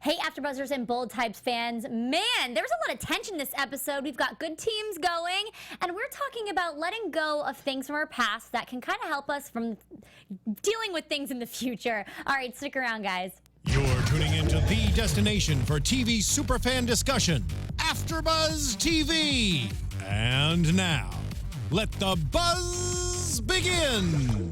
Hey, AfterBuzzers and Bold Types fans. Man, there was a lot of tension this episode. We've got good teams going, and we're talking about letting go of things from our past that can kind of help us from dealing with things in the future. All right, stick around, guys. You're tuning into the destination for TV superfan discussion, AfterBuzz TV. And now, let the buzz begin.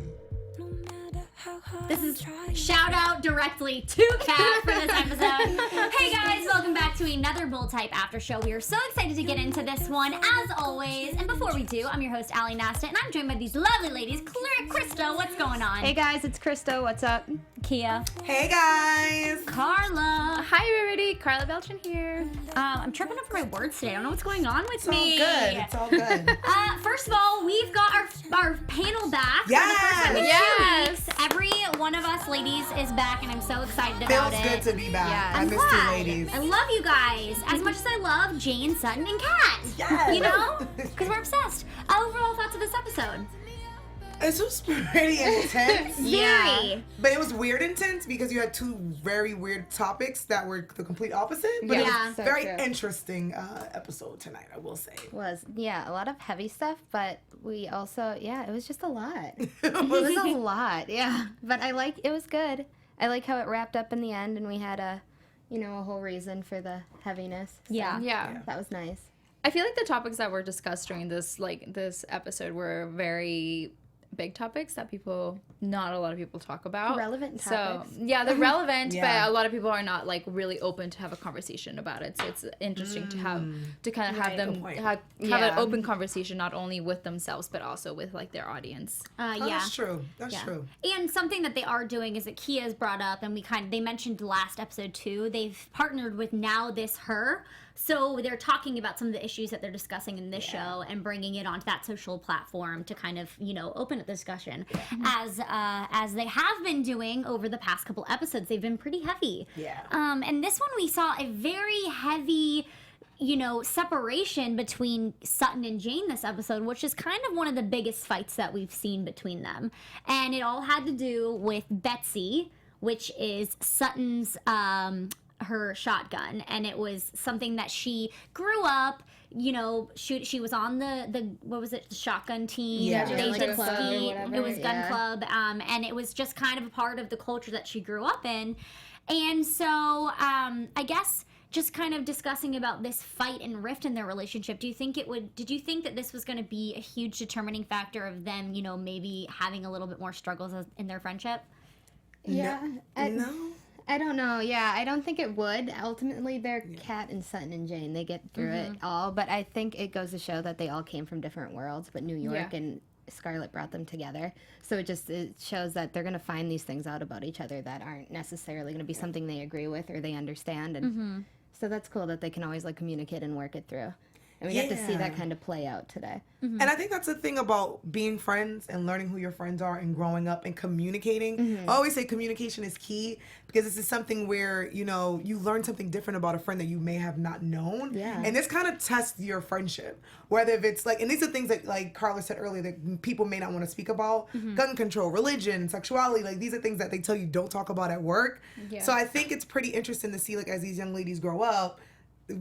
This is shout out directly to Kat for this episode. Hey guys, welcome back to another Bold Type After Show. We are so excited to get into this one, as always. And before we do, I'm your host, Nasta, and I'm joined by these lovely ladies. Krista, what's going on? Hey guys, it's Krista. What's up? Kia. Hey guys. Karla. Hi everybody, Karla Beltran here. I'm tripping up for my words today. I don't know what's going on with me. It's all good. First of all, we've got our panel back. Yes. For the first time in 2 Yes. weeks. Every one of us ladies is back, and I'm so excited about Feels it. good to be back. Yeah. I I'm miss glad. you ladies. I love you guys as much as I love Jane, Sutton, and Kat. Yes. You know? Because we're obsessed. Overall thoughts of this episode? This was pretty intense. Very. But it was weird intense because you had two very weird topics that were the complete opposite. But it Yeah. was So very true. interesting episode tonight, I will say. Was a lot of heavy stuff, but we also it was just a lot. It It was- was a lot, yeah. But it was good. I like how it wrapped up in the end, and we had a whole reason for the heaviness. So Yeah. that was nice. I feel like the topics that were discussed during this episode were very big topics that not a lot of people talk about. Relevant So topics. yeah, they're relevant, Yeah. but a lot of people are not really open to have a conversation about it. So it's interesting to kind of have Right. them Good point. have Yeah. an open conversation, not only with themselves but also with their audience. Oh, Yeah. That's true. That's Yeah. true. And something that they are doing is that Kia's brought up, and they mentioned last episode too, they've partnered with Now This Her. So they're talking about some of the issues that they're discussing in this show and bringing it onto that social platform to kind of, open a discussion. As they have been doing over the past couple episodes, they've been pretty heavy. Yeah. And this one we saw a very heavy separation between Sutton and Jane this episode, which is kind of one of the biggest fights that we've seen between them. And it all had to do with Betsy, which is Sutton's her shotgun, and it was something that she grew up, she was on the what was it, the shotgun team. Yeah. They Like did a club or ski. whatever, It was gun yeah. club, and it was just kind of a part of the culture that she grew up in. And so I guess just kind of discussing about this fight and rift in their relationship, did you think that this was going to be a huge determining factor of them, maybe having a little bit more struggles in their friendship? Yeah. No. I don't know. Yeah, I don't think it would. Ultimately, they're Kat and Sutton and Jane. They get through it all. But I think it goes to show that they all came from different worlds. But New York and Scarlett brought them together. So it shows that they're going to find these things out about each other that aren't necessarily going to be something they agree with or they understand. And so that's cool that they can always communicate and work it through. And we get to see that Yeah. kind of play out today. And I think that's the thing about being friends and learning who your friends are and growing up and communicating. I always say communication is key because this is something where, you learn something different about a friend that you may have not known. Yeah. And this kind of tests your friendship. Whether if it's and these are things that, like Karla said earlier, that people may not want to speak about. Gun control, religion, sexuality, these are things that they tell you don't talk about at work. Yeah. So I think it's pretty interesting to see, as these young ladies grow up,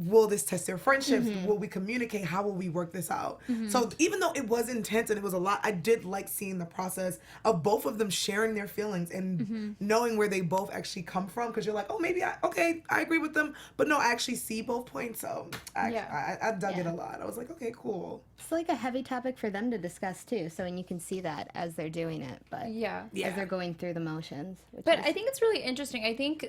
will this test their friendships? Will we communicate? How will we work this out? So even though it was intense and it was a lot, I did like seeing the process of both of them sharing their feelings and knowing where they both actually come from, because you're like, oh, maybe I agree with them, but no, I actually see both points. So I dug it a lot. I was like, okay, cool. It's like a heavy topic for them to discuss too. So and you can see that as they're doing it, but as they're going through the motions. But I think it's really interesting. I think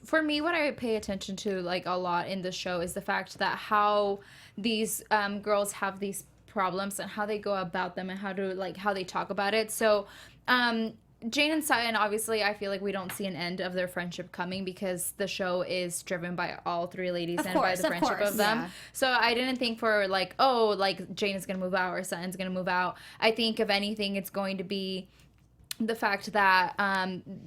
for me, what I pay attention to a lot in the show is the fact that how these girls have these problems and how they go about them and how they talk about it. So Jane and Sutton, obviously, I feel like we don't see an end of their friendship coming because the show is driven by all three ladies and by the friendship of them. Yeah. So I didn't think for Jane is going to move out or Sutton's going to move out. I think if anything, it's going to be the fact that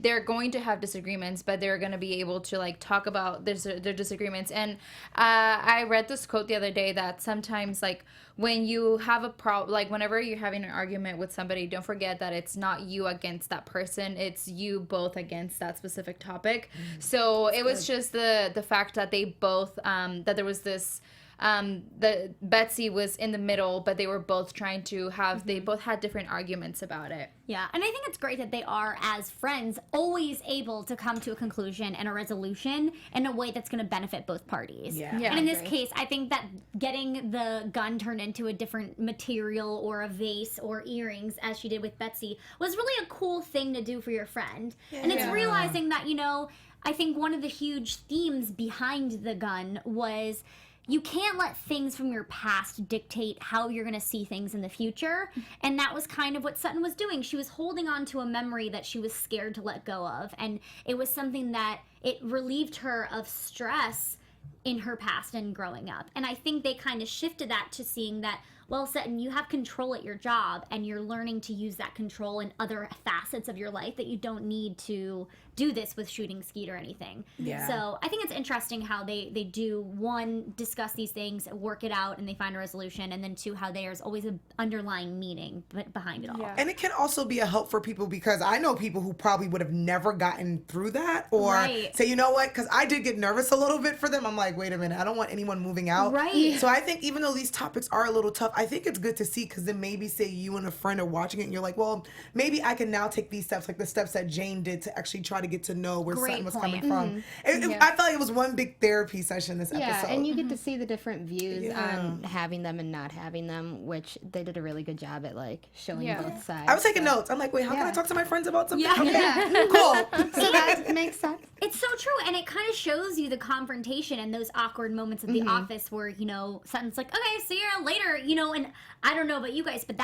they're going to have disagreements, but they're going to be able to like talk about their disagreements. And I read this quote the other day that sometimes like when you have a problem, like whenever you're having an argument with somebody, don't forget that it's not you against that person, it's you both against that specific topic. So it was just the fact that they both that there was this the Betsy was in the middle, but they were both trying to have they both had different arguments about it. Yeah, and I think it's great that they are, as friends, always able to come to a conclusion and a resolution in a way that's going to benefit both parties. Yeah. Yeah. And in this case, I think that getting the gun turned into a different material or a vase or earrings, as she did with Betsy, was really a cool thing to do for your friend. And it's realizing that, you know, I think one of the huge themes behind the gun was you can't let things from your past dictate how you're going to see things in the future. And that was kind of what Sutton was doing. She was holding on to a memory that she was scared to let go of. And it was something that it relieved her of stress in her past and growing up. And I think they kind of shifted that to seeing that, well, Sutton, you have control at your job and you're learning to use that control in other facets of your life that you don't need to do this with shooting skeet or anything. Yeah. So I think it's interesting how they do, one, discuss these things, work it out, and they find a resolution, and then two, how there's always an underlying meaning behind it all. Yeah. And it can also be a help for people because I know people who probably would have never gotten through that or say, you know what, because I did get nervous a little bit for them. I'm like, wait a minute, I don't want anyone moving out. Right. So I think even though these topics are a little tough, I think it's good to see because then maybe say you and a friend are watching it and you're like, well, maybe I can now take these steps, like the steps that Jane did to actually try to get to know where Sutton was coming from. I felt like it was one big therapy session this episode. Yeah, and you get to see the different views on having them and not having them, which they did a really good job at like showing both sides. I was taking notes. I'm like, wait, how can I talk to my friends about something? Yeah. Okay, cool. So that makes sense. It's so true, and it kind of shows you the confrontation and those awkward moments at the office where, you know, Sutton's like, okay, see you later, you know, and I don't know about you guys, but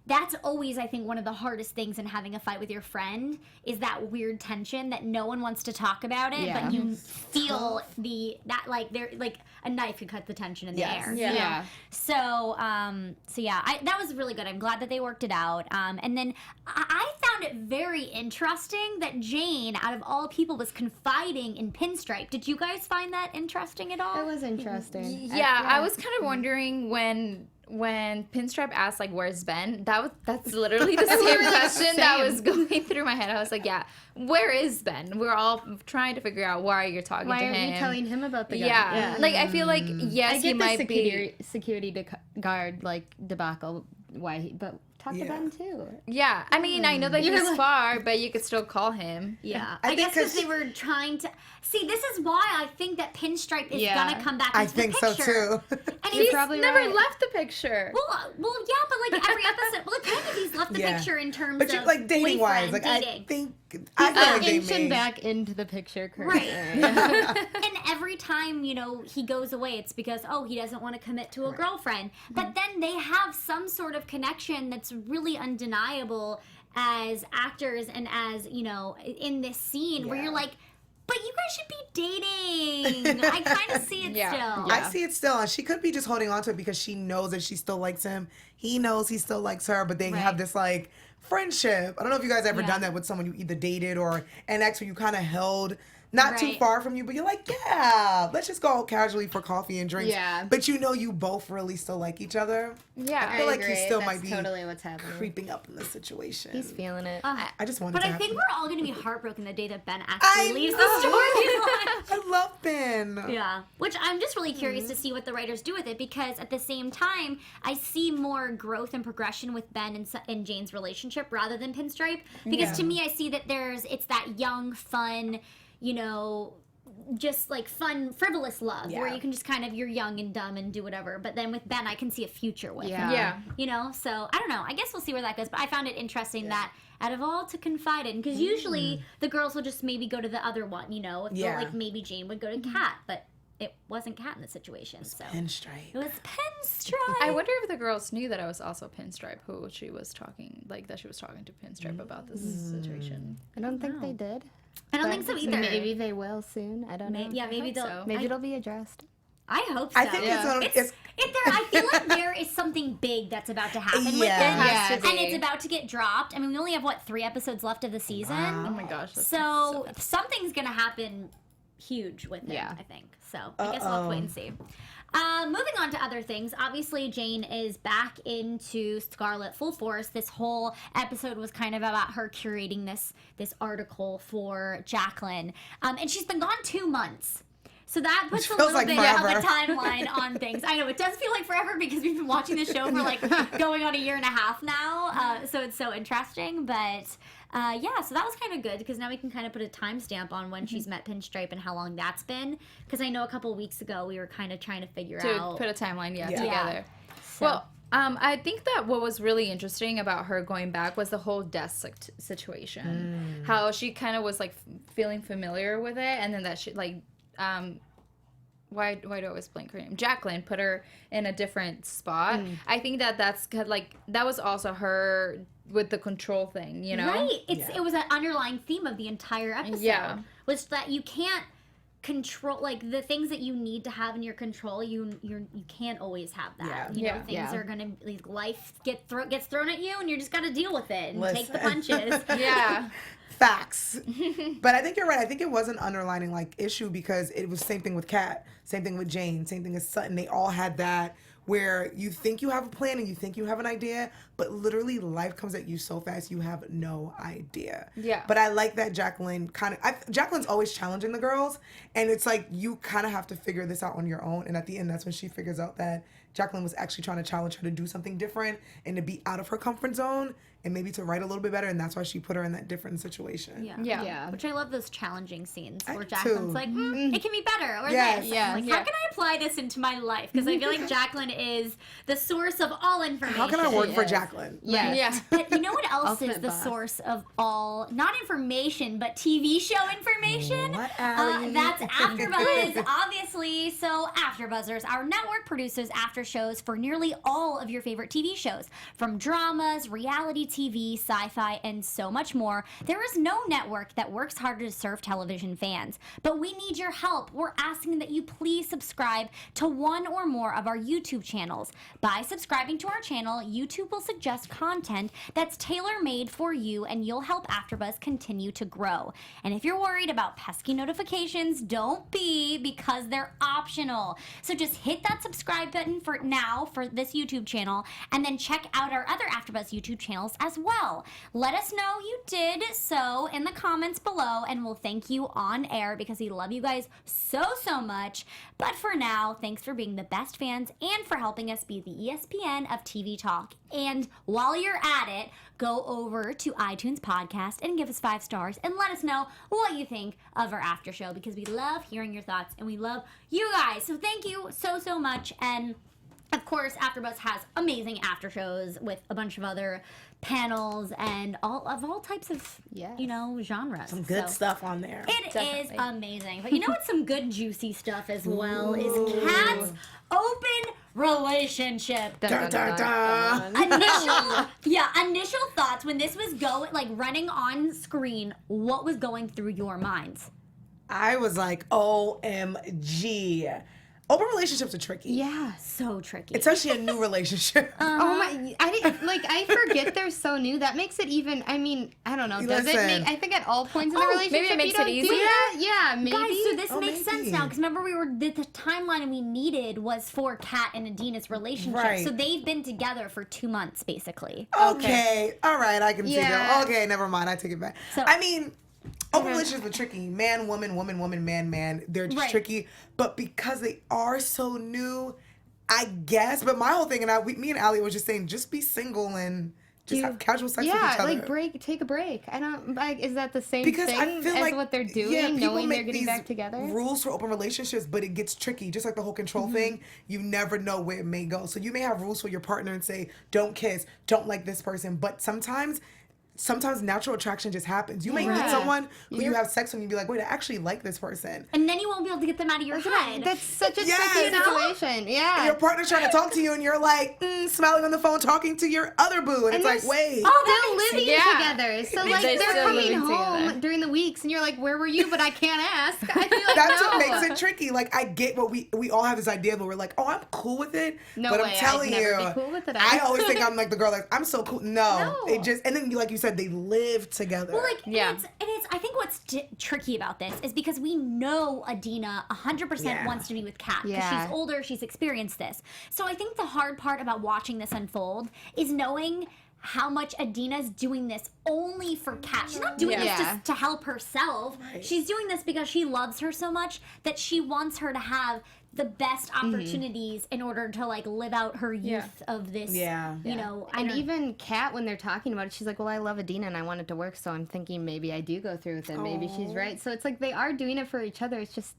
that's always, I think, one of the hardest things in having a fight with your friend is that weird tension that no one wants to talk about it, but you feel that like there like a knife could cut the tension in the air. Yeah. You know? So that was really good. I'm glad that they worked it out. And then I found it very interesting that Jane, out of all people, was confiding in Pinstripe. Did you guys find that interesting at all? It was interesting. Yeah, I was kind of wondering when Pinstripe asked like where's Ben, that's literally the same question that was going through my head. I was like, yeah, where is Ben? We're all trying to figure out why you're talking to him. Why aren't you telling him about the gun? Yeah. Like I feel like yes, I he get might the security guard like debacle. But talk to Ben too. Yeah, I mean, I know that he's far, but you could still call him. Yeah, I guess because they were trying to see. This is why I think that Pinstripe is gonna come back into the picture. I think so too. And He's probably never left the picture. Well, yeah, but like every episode, well, kind of he's left the picture in terms but of like dating wise, like dating. I feel like they inching back into the picture, right? And every time he goes away, it's because he doesn't want to commit to a girlfriend. But then they have some sort of connection that's really undeniable as actors and as in this scene where you're like, but you guys should be dating. I kind of see it still. I see it still, and she could be just holding on to it because she knows that she still likes him. He knows he still likes her, but they have this like friendship. I don't know if you guys ever done that with someone you either dated or an ex where you kind of held not too far from you, but you're like, yeah, let's just go casually for coffee and drinks. Yeah. But you both really still like each other. Yeah, I feel like agree. he still That's might be totally what's happening. creeping up in this situation. He's feeling it. I just wanted But to I happen. think we're all going to be heartbroken the day that Ben actually leaves the storyline. I love Ben. Yeah, which I'm just really curious to see what the writers do with it, because at the same time, I see more growth and progression with Ben and Jane's relationship rather than Pinstripe. Because to me, I see that it's that young, fun, just like fun, frivolous love where you can just kind of, you're young and dumb and do whatever. But then with Ben, I can see a future with him. Yeah. So I don't know. I guess we'll see where that goes. But I found it interesting that out of all to confide in, because usually the girls will just maybe go to the other one, like maybe Jane would go to Kat, but it wasn't Kat in the situation. So Pinstripe. it was Pinstripe. I wonder if the girls knew that I was also Pinstripe, who she was talking, like that she was talking to Pinstripe about this situation. I don't think they did. I don't think so either. Maybe they will soon. I don't know. Maybe they'll. so. Maybe it'll be addressed. I hope so. I think I feel like there is something big that's about to happen with Yeah. them, and it's about to get dropped. I mean, we only have 3 episodes left of the season. Oh my gosh. That's So something's gonna happen huge with it, I think. So I guess we'll have to wait and see. Moving on to other things, obviously Jane is back into Scarlet full force. This whole episode was kind of about her curating this article for Jacqueline, and she's been gone 2 months. So that puts a little bit of a timeline on things. I know, it does feel like forever because we've been watching the show for going on 1.5 years now. So it's so interesting. But so that was kind of good because now we can kind of put a timestamp on when she's met Pinstripe and how long that's been. Because I know a couple of weeks ago we were kind of trying to figure out. put a timeline, together. So. Well, I think that what was really interesting about her going back was the whole desk situation. How she kind of was feeling familiar with it, and then that she why do I always blank her name? Jacqueline put her in a different spot. I think that's that was also her with the control thing, you know? Right. It was an underlying theme of the entire episode. Yeah. Was that you can't control the things that you need to have in your control. You can't always have that. You know, things are gonna life gets thrown at you, and you just got to deal with it and take the punches. Facts. But I think you're right. I think it was an underlining issue because it was same thing with Kat, same thing with Jane, same thing as Sutton. They all had that where you think you have a plan and you think you have an idea, but literally life comes at you so fast you have no idea. Yeah. But I like that Jacqueline Jacqueline's always challenging the girls, and it's you kind of have to figure this out on your own. And at the end, that's when she figures out that Jacqueline was actually trying to challenge her to do something different and to be out of her comfort zone and maybe to write a little bit better, and that's why she put her in that different situation. Yeah. Which I love those challenging scenes where Jacqueline's it can be better, or this. How can I apply this into my life? Because I feel like Jacqueline is the source of all information. How can I work for Jacqueline? Yeah. But you know what else is the source of all, not information, but TV show information? That's AfterBuzz, obviously. So AfterBuzzers, our network produces after shows for nearly all of your favorite TV shows, from dramas, reality TV, sci-fi, and so much more. There is no network that works harder to serve television fans, but we need your help. We're asking that you please subscribe to one or more of our YouTube channels. By subscribing to our channel, YouTube will suggest content that's tailor-made for you, and you'll help AfterBuzz continue to grow. And if you're worried about pesky notifications, don't be, because they're optional. So just hit that subscribe button for this YouTube channel, and then check out our other AfterBuzz YouTube channels as well. Let us know you did so in the comments below, and we'll thank you on air because we love you guys so much. But for now, thanks for being the best fans and for helping us be the ESPN of TV talk. And while you're at it, go over to iTunes Podcast and give us 5 stars and let us know what you think of our after show, because we love hearing your thoughts and we love you guys. So thank you so much. And of course, AfterBuzz has amazing after shows with a bunch of other panels and all types of genres. Some good stuff on there. It is amazing. But you know what's some good juicy stuff as well is Kat's open relationship. Dun, dun, dun. Initial thoughts when this was running on screen. What was going through your minds? I was like, OMG. Open relationships are tricky. Yeah, so tricky. Especially a new relationship. Oh my! I forget they're so new. That makes it even. I mean, I don't know. Does it make? I think at all points in the relationship, maybe it makes it easier. Yeah, maybe. Guys, so this makes sense now, because remember the timeline we needed was for Kat and Adena's relationship. Right. So they've been together for 2 months, basically. Okay. All right, I can see that. Okay, never mind. I take it back. So, I mean, open relationships are tricky. Man, woman, woman, woman, man, man. They're just tricky. But because they are so new, I guess. But my whole thing, me and Allie was just saying, just be single and just have casual sex with each other. Take a break. I don't, is that the same because thing I feel as like, what they're doing, knowing they're getting back together? Rules for open relationships, but it gets tricky. Just like the whole control thing, you never know where it may go. So you may have rules for your partner and say, don't kiss, don't like this person. But sometimes sometimes natural attraction just happens. You may meet someone who you have sex with and you be like, wait, I actually like this person. And then you won't be able to get them out of your head. That's such a tricky situation. Yeah. And your partner's trying to talk to you and you're like, smiling on the phone, talking to your other boo. And it's like, wait. Oh, they're living together. So, like, they're coming home together during the weeks and you're like, where were you? But I can't ask. I feel like, that's what makes it tricky. Like, I get what we all have this idea, but we're like, oh, I'm cool with it. No but way, I'm telling I'd never you, be cool with it. I always think I'm like the girl, like, I'm so cool. No. It just, and then, like you said, they live together. Well, like, and it's I think what's tricky about this is because we know Adena 100% wants to be with Kat because she's older, she's experienced this. So I think the hard part about watching this unfold is knowing how much Adena's doing this only for Kat. She's not doing this just to help herself. Right. She's doing this because she loves her so much that she wants her to have the best opportunities in order to like live out her youth of this, you know. And even Kat, when they're talking about it, she's like, well, I love Adena and I want it to work, so I'm thinking maybe I do go through with it. Maybe she's right. So it's like they are doing it for each other. It's just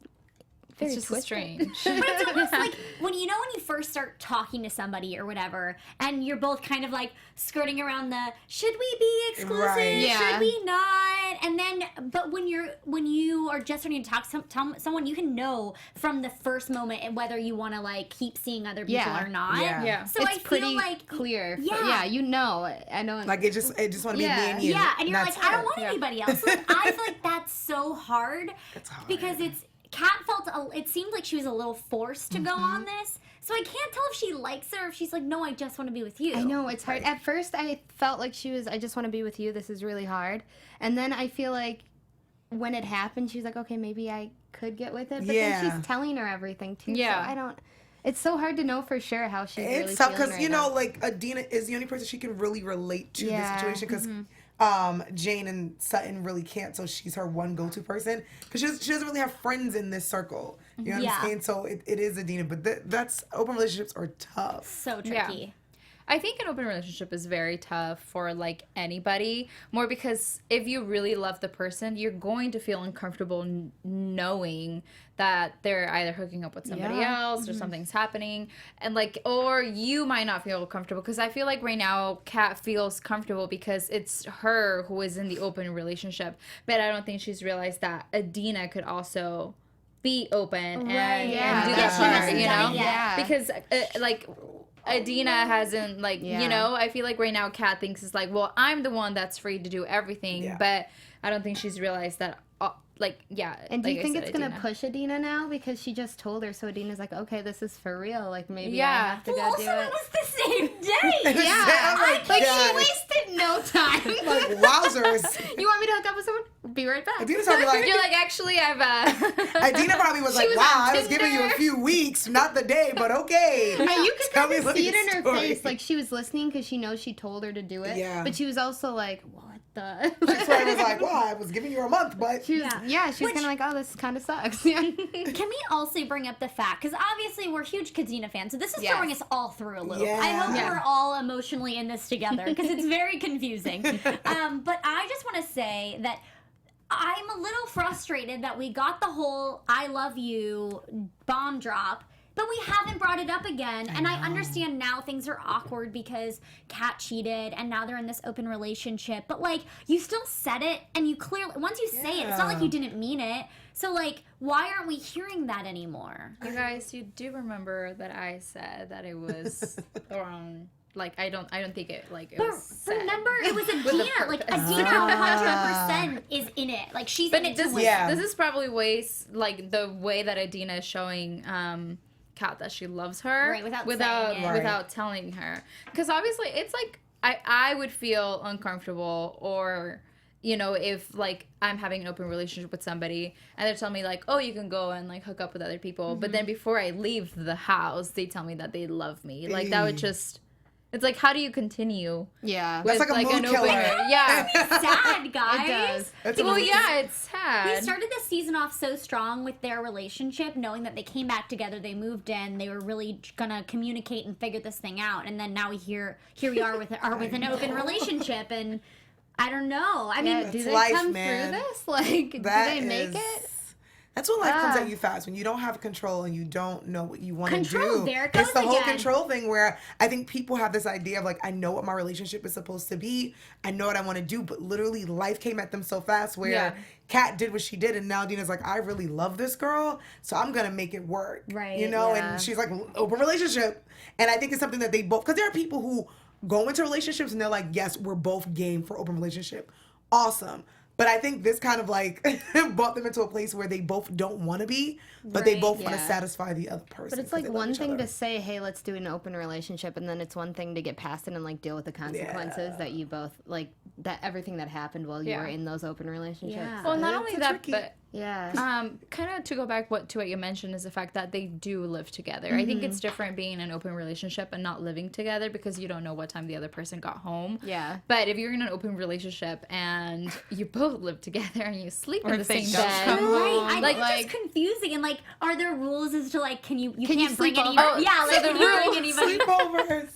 very strange. But it's almost like when you first start talking to somebody or whatever, and you're both kind of like skirting around the should we be exclusive? Right. Yeah. Should we not? And then, but when you are just starting to talk to someone, you can know from the first moment whether you want to like keep seeing other people or not. Yeah. So it's I pretty feel like clear. Yeah. You know. I know. Like, it just want to be me and you. Yeah, and you're that's like, I don't it. want anybody else. So, like, I feel like that's so hard. It's hard. Because Kat it seemed like she was a little forced to go on this. So I can't tell if she likes it or if she's like, no, I just want to be with you. I know, it's hard. At first, I felt like she was, I just want to be with you. This is really hard. And then I feel like when it happened, she was like, okay, maybe I could get with it. But then she's telling her everything, too. Yeah. So I don't, it's so hard to know for sure how she's really It's tough feeling because, right now. like, Adena is the only person she can really relate to the situation because Jane and Sutton really can't, so she's her one go-to person because she doesn't really have friends in this circle. You know what I'm saying? So it is Adena, but that's open relationships are tough. So tricky. I think an open relationship is very tough for like anybody, more because if you really love the person, you're going to feel uncomfortable knowing that they're either hooking up with somebody else or something's happening, and like, or you might not feel comfortable because I feel like right now Kat feels comfortable because it's her who is in the open relationship, but I don't think she's realized that Adena could also be open and do that part, you know? Yeah. Because like Adena hasn't like you know, I feel like right now Kat thinks it's like, well, I'm the one that's free to do everything, but I don't think she's realized that And do you like think I said, it's gonna Adena. push Adena now because she just told her, so Adena's like, okay, this is for real, like maybe I Yeah. have to Well, go do also, it. it was the same day. Yeah, Oh my like God. she wasted no time. Like, wowzers. You want me to hook up with someone? Be right back. Adena's probably like, You're like, actually, I've Adena probably was like, was wow, on I was giving you a Tinder. few weeks, not the day, but okay. And you could Tell kind me of see it in her story. face, like she was listening because she knows she told her to do it. Yeah. But she was also like, what the? That's why I was like, wow, I was giving you a month, but She was, she was kind of like, oh, this kind of sucks. Yeah. Can we also bring up the fact, because obviously we're huge Adena fans, so this is Yes. throwing us all through a loop. Yeah. I hope Yeah. we're all emotionally in this together, because it's very confusing. But I just want to say that I'm a little frustrated that we got the whole I love you bomb drop, but we haven't brought it up again. And I understand now things are awkward because Kat cheated and now they're in this open relationship. But, like, you still said it, and you clearly, once you say it, it's not like you didn't mean it. So, like, why aren't we hearing that anymore? You guys, you do remember that I said that it was wrong. Like, I don't think it, like, it But was said. remember, it was Adena. Like, Adena 100% is in it. Like, she's in it to win. This is probably like the way that Adena is showing Kat that she loves her, Right, without saying it. without telling her, because obviously it's like I would feel uncomfortable, or you know, if like I'm having an open relationship with somebody and they're telling me like, oh, you can go and like hook up with other people, but then before I leave the house they tell me that they love me, like that would just, it's like, how do you continue? Yeah. That's with, like a mood an killer. Yeah. Sad, guys. It does. That's a Well, mood- yeah, it's sad. We started the season off so strong with their relationship, knowing that they came back together, they moved in, they were really gonna communicate and figure this thing out, and then now here we are with an open relationship, and I don't know. I mean, Do they life, come man. through this? Like, That do they make is- it? That's when life comes at you fast, when you don't have control and you don't know what you want to Control, do. there it goes It's the whole again. control thing where I think people have this idea of like, I know what my relationship is supposed to be. I know what I want to do, but literally life came at them so fast where Kat did what she did and now Adena's like, I really love this girl, so I'm going to make it work. Right. You know, and she's like, open relationship. And I think it's something that they both, because there are people who go into relationships and they're like, yes, we're both game for open relationship. Awesome. But I think this kind of like brought them into a place where they both don't want to be, but they both want to satisfy the other person. But it's like one thing to say, hey, let's do an open relationship, and then it's one thing to get past it and like deal with the consequences that you both like, that everything that happened while you were in those open relationships. Yeah. Well, not only that, tricky. but kind of to go back to what you mentioned is the fact that they do live together. I think it's different being in an open relationship and not living together because you don't know what time the other person got home. Yeah. But if you're in an open relationship and you both live together and you sleep in the if they same don't bed, come Right, I like, think it's just confusing, and like, are there rules as to like, can you can't bring sleep any? over? Yeah, like, the can you bring anybody? Sleepovers.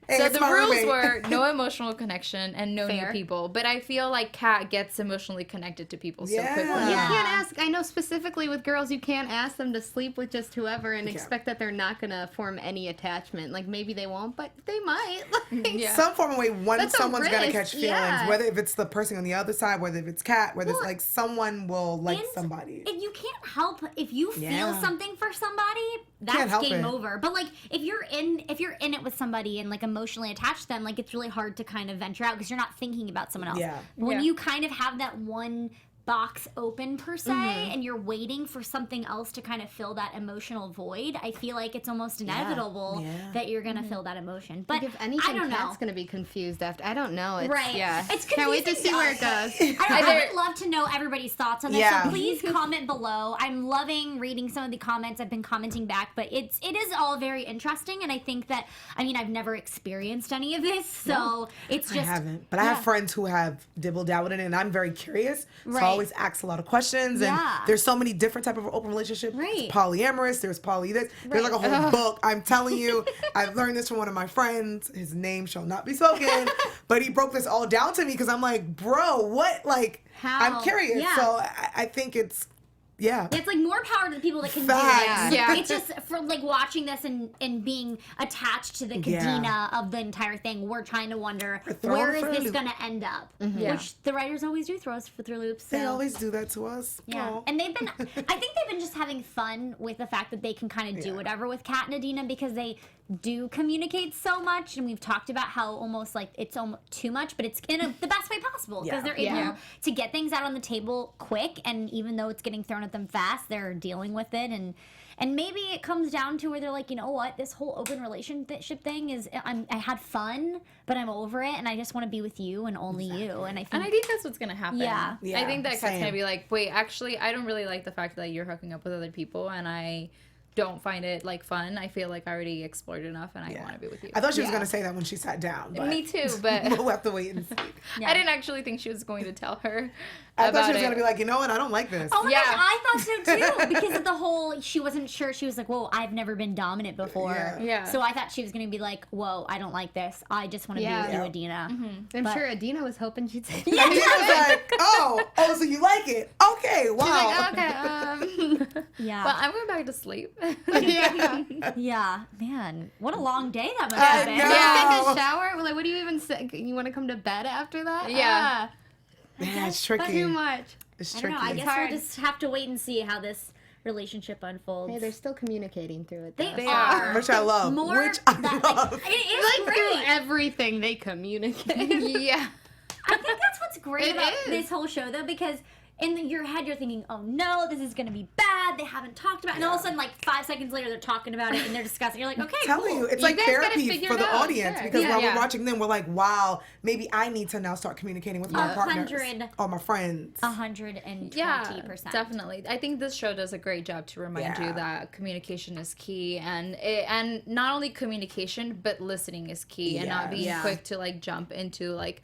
Hey, so it's the my rules roommate. were no emotional connection and no Fair. new people. But I feel like Kat gets emotionally connected to people so quickly. you can't ask. I know specifically with girls, you can't ask them to sleep with just whoever and expect that they're not gonna form any attachment. Like maybe they won't, but they might. Like, Some form of way, That's a someone's gonna risk, catch feelings. yeah. Whether if it's the person on the other side, whether if it's Kat, whether it's like someone will like And somebody. If you can't help, if you feel Yeah. something for somebody, Can't that's help game it. over. But like, if you're in it with somebody and like emotionally attached to them, like it's really hard to kind of venture out because you're not thinking about someone else. Yeah. When you kind of have that one box open per se Mm-hmm. and you're waiting for something else to kind of fill that emotional void, I feel like it's almost inevitable Yeah. that you're gonna fill that emotion. But if anything, I don't know. Kat's gonna be confused after. I don't know. It's, Right. Yeah. It's Can't wait to confusing see where it to us. goes. I would love to know everybody's thoughts on this, Yeah. so please comment below. I'm loving reading some of the comments. I've been commenting back, but it is all very interesting, and I think that, I mean, I've never experienced any of this, so it's I just... haven't, but I have friends who have dibbled dabbled in it, and I'm very curious. So Right. I always ask a lot of questions, and Yeah. there's so many different type of open relationships. Right. There's polyamorous, there's poly this. There's like a whole book. I'm telling you, I've learned this from one of my friends. His name shall not be spoken, but he broke this all down to me because I'm like, bro, what? Like, How? I'm curious. Yeah. So I think it's, yeah. It's like more power to the people that can Facts. do it. Yeah. It's just for like watching this and being attached to the Adena of the entire thing. We're trying to wonder thrown where is for a this loop. going to end up, Yeah. which the writers always do throw us through loops. They so. always do that to us. Yeah, Aw. and they've been. I think they've been just having fun with the fact that they can kind of do whatever with Kat and Adena because they do communicate so much, and we've talked about how almost like it's almost too much, but it's in the best way possible because they're able to get things out on the table quick, and even though it's getting thrown at them fast, they're dealing with it, and maybe it comes down to where they're like, you know what, this whole open relationship thing is, I had fun, but I'm over it, and I just want to be with you and only you, and I think that's what's gonna happen. Yeah. I think that Kat's same. gonna be like, wait, actually, I don't really like the fact that you're hooking up with other people, and I don't find it like fun. I feel like I already explored enough, and I want to be with you. I thought she was going to say that when she sat down. But Me too, but we'll have to wait and see. I didn't actually think she was going to tell her. I thought she about was it. going to be like, you know what? I don't like this. Oh my Yeah. gosh, I thought so too. Because of the whole, she wasn't sure. She was like, whoa, I've never been dominant before. Yeah. So I thought she was going to be like, whoa, I don't like this. I just want to be with you, Adena. I'm But- sure Adena was hoping she'd say And he was like, oh, so you like it? Okay, wow. Yeah. Well, I'm going back to sleep. Yeah. Man, what a long day that must I have been. know. Yeah, take a shower. Like, what do you even say? You want to come to bed after that? Yeah. Man, it's Ah, tricky. too much. It's I tricky. don't know. I guess hard. we'll just have to wait and see how this relationship unfolds. Hey, they're still communicating through it. They though. are. Which I love. More Which I that, love. like, it is Like through great. everything they communicate. Yeah. I think that's what's great It about is. this whole show, though, because in your head you're thinking, oh no, this is going to be bad. They haven't talked about it. And all of a sudden, like 5 seconds later, they're talking about it and they're discussing. You're like, okay, Telling cool. you, it's You like guys gotta therapy figure for it the out, audience sure. because Yeah. while Yeah. we're watching them, we're like, wow, maybe I need to now start communicating with my partners 100. or my friends. 120%. Yeah, definitely. I think this show does a great job to remind you Yeah. that communication is key, and not only communication, but listening is key, and not being Yes. quick to like jump into like,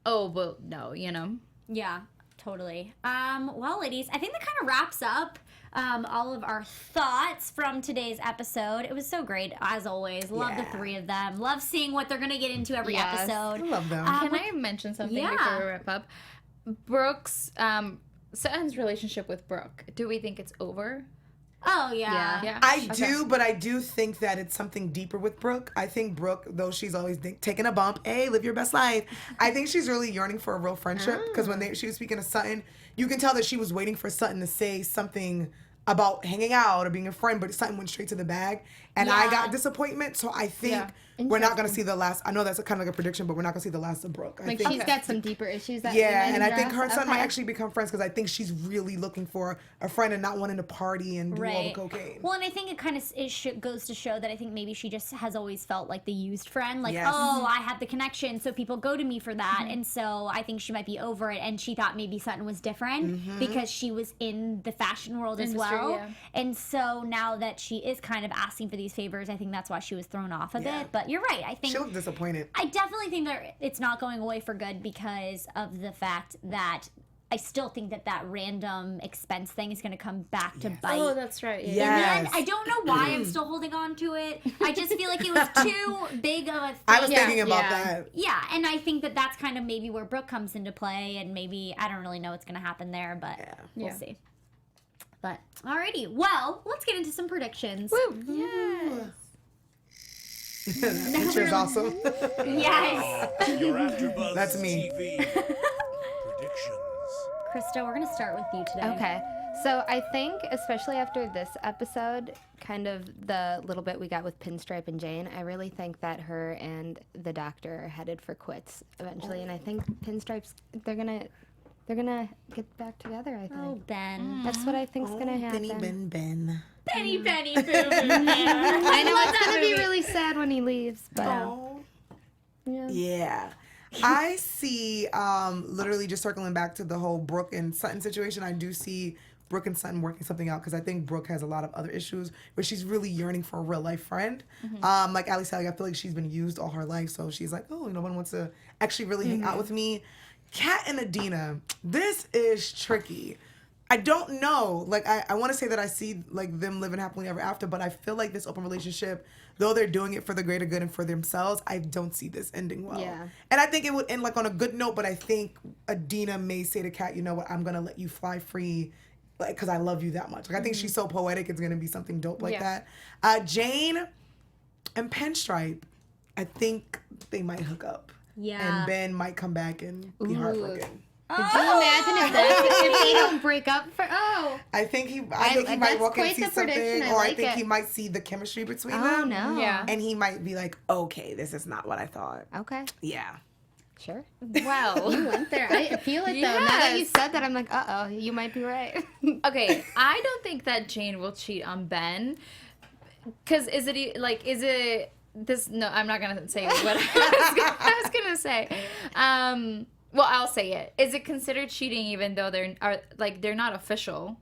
oh, well, no, you know. Yeah, totally. Well, ladies, I think that kind of wraps up all of our thoughts from today's episode. It was so great, as always. Love the three of them. Love seeing what they're going to get into every Yes. episode. I love them. Can I mention something yeah. before we wrap up? Brooke's Sutton's relationship with Brooke. Do we think it's over? Oh, yeah. Yeah. I do, but I do think that it's something deeper with Brooke. I think Brooke, though she's always taking a bump, hey, live your best life, I think she's really yearning for a real friendship. Because when she was speaking to Sutton, you can tell that she was waiting for Sutton to say something about hanging out or being a friend, but Sutton went straight to the bag. And I got disappointment, so I think we're not going to see the last. I know that's kind of like a prediction, but we're not going to see the last of Brooke. I Like think she's got some deeper issues that and I think address. her and Sutton might actually become friends because I think she's really looking for a friend and not wanting to party and do all the cocaine. Well, and I think it kind of goes to show that I think maybe she just has always felt like the used friend. Like, oh, I have the connection, so people go to me for that. And so I think she might be over it. And she thought maybe Sutton was different because she was in the fashion world as well. Yeah. And so now that she is kind of asking for these favors, I think that's why she was thrown off a bit. But you're right. I think She looked disappointed. I definitely think that it's not going away for good because of the fact that I still think that random expense thing is going to come back to bite. Oh, that's right. And I don't know why I'm still holding on to it. I just feel like it was too big of a thing. I was thinking about that. Yeah, and I think that that's kind of maybe where Brooke comes into play, and maybe, I don't really know what's going to happen there, but we'll see. But, alrighty. Well, let's get into some predictions. Woo! Yes. That picture's awesome. Yes. Your AfterBuzz That's me. TV predictions. Krista, we're going to start with you today. Okay. So I think, especially after this episode, kind of the little bit we got with Pinstripe and Jane, I really think that her and the doctor are headed for quits eventually. And I think Pinstripes, they're gonna get back together, I think. Oh, Ben. That's what I think's gonna happen. Ben. Penny, boom. I know it's gonna be really sad when he leaves, but Yeah. I see, literally just circling back to the whole Brooke and Sutton situation, I do see Brooke and Sutton working something out because I think Brooke has a lot of other issues where she's really yearning for a real life friend. Like Ali said, I feel like she's been used all her life, so she's like, oh, no one wants to actually really hang out with me. Kat and Adena, this is tricky. I don't know. Like, I want to say that I see, like, them living happily ever after, but I feel like this open relationship, though they're doing it for the greater good and for themselves, I don't see this ending well. Yeah. And I think it would end, like, on a good note, but I think Adena may say to Kat, you know what, I'm going to let you fly free, like, because I love you that much. Like, I think she's so poetic, it's going to be something dope like that. Jane and Pinstripe, I think they might hook up. Yeah. And Ben might come back and be heartbroken. could you imagine if they don't break up for I think he might that's walk in and quite see the prediction. something, I or like I think it. he might see the chemistry between Oh them. no. Yeah. And he might be like, okay, this is not what I thought. Okay. Yeah. Sure. Wow. You went there. I feel it though. Now that you Yes. said that, I'm like, you might be right. Okay, I don't think that Jane will cheat on Ben. Because is it this? No, I'm not gonna say what I was gonna say. Well, I'll say it. Is it considered cheating even though they're not official?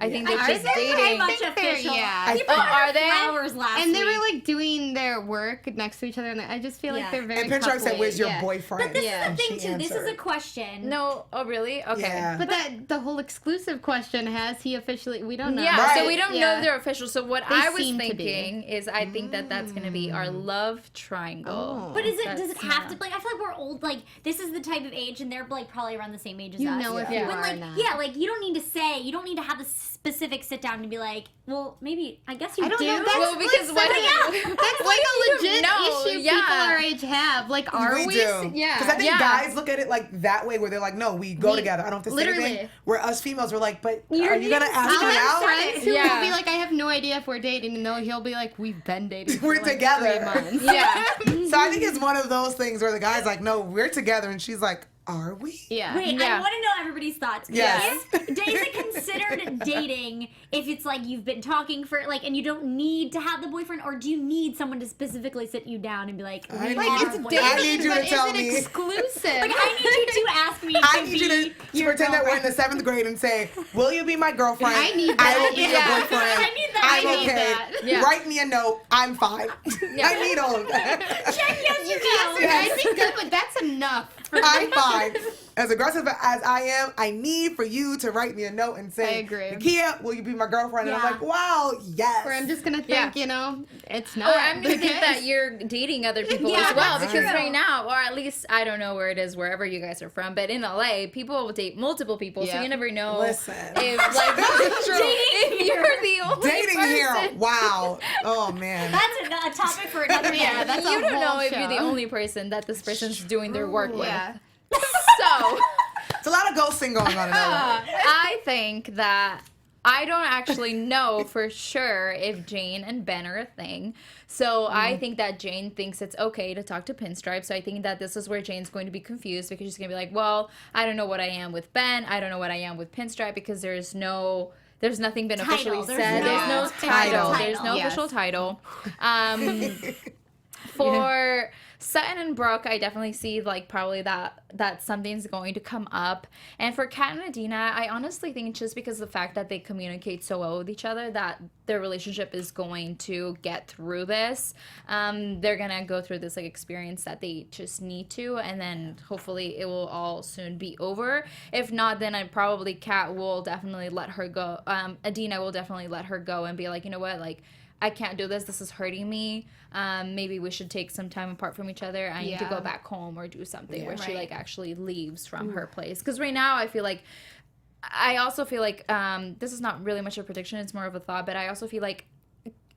I think they're just Very dating. much official. yeah. People Oh, are they? flowers last And they were week. like doing their work next to each other, and I just feel like they're very. And Pinstripe said, "Where's your coupley. boyfriend?" But this Yeah. is the thing And she too. This is a answered. question. No. Oh, really? Okay. Yeah. But that the whole exclusive question, has he officially? We don't know. Yeah, Right. so we don't Yeah. know they're official. So what They I was seem to be. thinking is I think that's going to be our love triangle. But does it have That's- to? Like, I feel like we're old. Like, this is the type of age, and they're like probably around the same age as You us. know if Yeah. you When are or like, not. yeah, like you don't need to say, you don't need to have the specific sit down to be like, well, maybe I guess you I don't do. know. That's Well, because like, what- that's like a legit know, issue yeah. people our age have. Like, are we? do. Yeah. Because I think Yeah. guys look at it like that way, where they're like, "No, we go together. I don't have to say literally. anything." Where us females were like, "But You're are you gonna being ask I'll me have out?" friends who Yeah. will be like, I have no idea if we're dating, and he'll be like, we've been dating. We're for like together. 3 months. Yeah. So I think it's one of those things where the guy's like, "No, we're together," and she's like, "Are we?" Yeah. Wait, Yeah. I want to know everybody's thoughts. Yes. Is it considered dating if it's like you've been talking for like, and you don't need to have the boyfriend, or do you need someone to specifically sit you down and be like, I we like, are It's boyfriend? dating, I need you to but tell is it me. exclusive? Like, I need you to ask me. I to need you be to your pretend that we're in the girlfriend. 7th grade and say, "Will you be my girlfriend? I need I that. will be your Yeah. boyfriend. I need that. I'm I need okay. that. Yeah. Write me a note. I'm fine. I need all of that. Check yes or Yes, no. I think good, but that's enough. I'm fine. as aggressive as I am, I need for you to write me a note and say, I agree. Nakia, will you be my girlfriend? And I'm Yeah. like, wow, yes. Or I'm just gonna think, you know, it's not. Or I'm gonna think that you're dating other people Yeah, as well, that's because true. right now, or at least I don't know where it is, wherever you guys are from, but in LA, people will date multiple people, so Yeah. you never know Listen. if like if you're the only Dating person. here, wow. Oh, man. That's a topic for another day. Yeah, that's You a don't know whole if you're the show. only person that this person's doing their work with. Yeah. So It's a lot of ghosting going on in LA. I think that I don't actually know for sure if Jane and Ben are a thing. So I think that Jane thinks it's okay to talk to Pinstripe. So I think that this is where Jane's going to be confused, because she's going to be like, well, I don't know what I am with Ben. I don't know what I am with Pinstripe, because there's nothing been officially Title. said. There's There's no no title. title. There's no Yes. official title. For Sutton and Brooke, I definitely see like probably that something's going to come up. And for Kat and Adena, I honestly think just because of the fact that they communicate so well with each other, that their relationship is going to get through this. They're gonna go through this like experience that they just need to, and then hopefully it will all soon be over. If not, then probably Kat will definitely let her go. Adena will definitely let her go and be like, you know what, like, I can't do this. This is hurting me. Maybe we should take some time apart from each other. I need to go Yeah. back home or do something where she Right. like actually leaves from her place. Because right now I also feel like this is not really much of a prediction. It's more of a thought. But I also feel like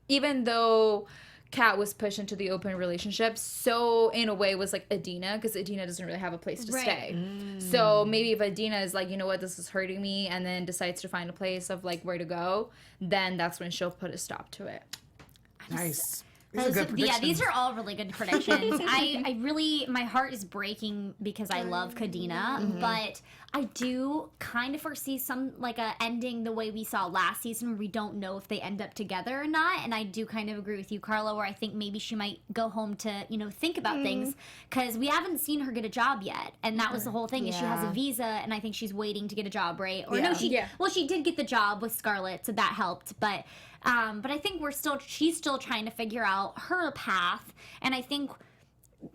even though Kat was pushed into the open relationship, so in a way was like Adena, because Adena doesn't really have a place to Right. stay. So maybe if Adena is like, you know what, this is hurting me, and then decides to find a place of like where to go, then that's when she'll put a stop to it. Nice. These are good Yeah, predictions. these are all really good predictions. I really, my heart is breaking because I love Kadena, but I do kind of foresee some, like, a ending the way we saw last season where we don't know if they end up together or not. And I do kind of agree with you, Karla, where I think maybe she might go home to, you know, think about things, because we haven't seen her get a job yet. And that was the whole thing, is she has a Yeah. visa, and I think she's waiting to get a job, right? Or Yeah. no, well, she did get the job with Scarlett, so that helped, but I think she's still trying to figure out her path, and I think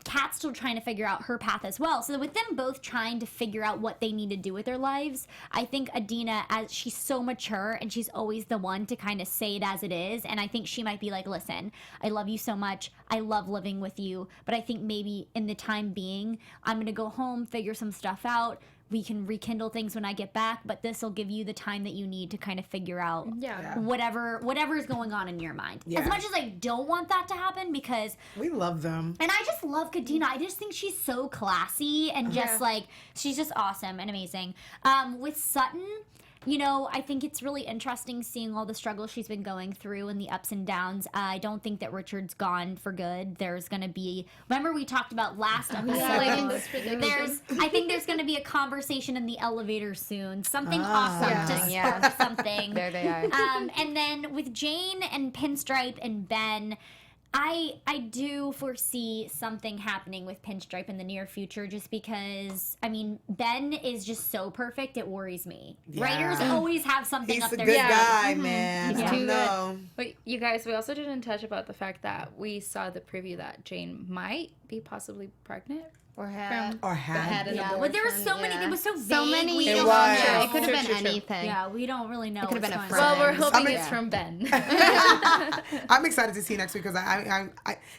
Kat's still trying to figure out her path as well. So with them both trying to figure out what they need to do with their lives, I think Adena, as she's so mature and she's always the one to kind of say it as it is, and I think she might be like, listen, I love you so much, I love living with you, but I think maybe in the time being, I'm gonna go home, figure some stuff out. We can rekindle things when I get back, but this will give you the time that you need to kind of figure out whatever is going on in your mind. Yeah. As much as I don't want that to happen, because We love them. and I just love Kadena. I just think she's so classy and just like, she's just awesome and amazing. With Sutton, you know, I think it's really interesting seeing all the struggles she's been going through and the ups and downs. I don't think that Richard's gone for good. There's going to be, remember we talked about last episode, I think there's going to be a conversation in the elevator soon. Something awesome to spark something. There they are. And then with Jane and Pinstripe and Ben, I do foresee something happening with Pinstripe in the near future, just because, I mean, Ben is just so perfect, it worries me. Yeah. Writers always have something He's up a their good sleeve. guy, man. He's I too don't know. But you guys, we also didn't touch about the fact that we saw the preview that Jane might be possibly pregnant. Or had. Or had. Yeah, but there were so many, it was so vague. So many. we It don't was. know. It could have been True. anything. Yeah, we don't really know. It could have what's been a going friend. on. Well, we're hoping I mean- it's from Ben. I'm excited to see next week, because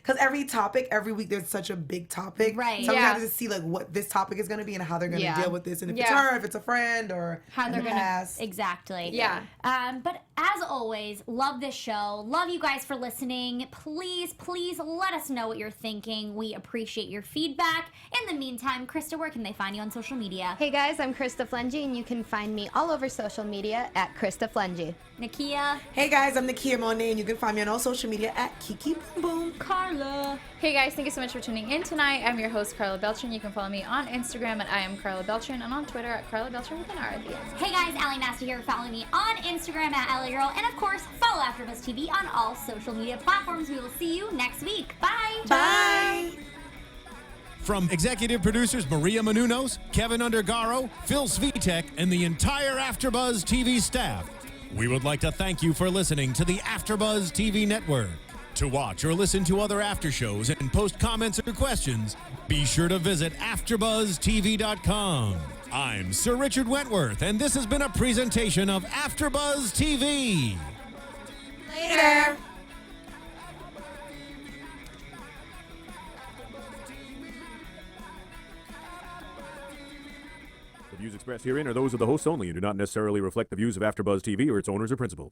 because every topic, every week, there's such a big topic. Right. So I'm Yeah. excited to see like what this topic is going to be and how they're going to Yeah. deal with this, and if it's Yeah. her, if it's a friend, or How in they're the gonna past. exactly. Yeah. But as always, love this show. Love you guys for listening. Please let us know what you're thinking. We appreciate your feedback. In the meantime, Krista, where can they find you on social media? Hey guys, I'm Krista Flentje, and you can find me all over social media at Krista Flentje. Nakia, Hey guys, I'm Nakia Monet, and you can find me on all social media at Kiki Boom Boom. Carla. Hey guys, thank you so much for tuning in tonight. I'm your host, Karla Beltran. You can follow me on Instagram at I am Karla Beltran, and on Twitter at Karla Beltran with an R at the end. Hey guys, Nasta here. Follow me on Instagram at AllieGirl, and of course, follow AfterBuzz TV on all social media platforms. We will see you next week. Bye. Bye. From executive producers Maria Menounos, Kevin Undergaro, Phil Svitek, and the entire AfterBuzz TV staff, we would like to thank you for listening to the AfterBuzz TV network. To watch or listen to other after shows and post comments or questions, be sure to visit AfterBuzzTV.com. I'm Sir Richard Wentworth, and this has been a presentation of AfterBuzz TV. Later. The views expressed herein are those of the hosts only and do not necessarily reflect the views of AfterBuzz TV or its owners or principals.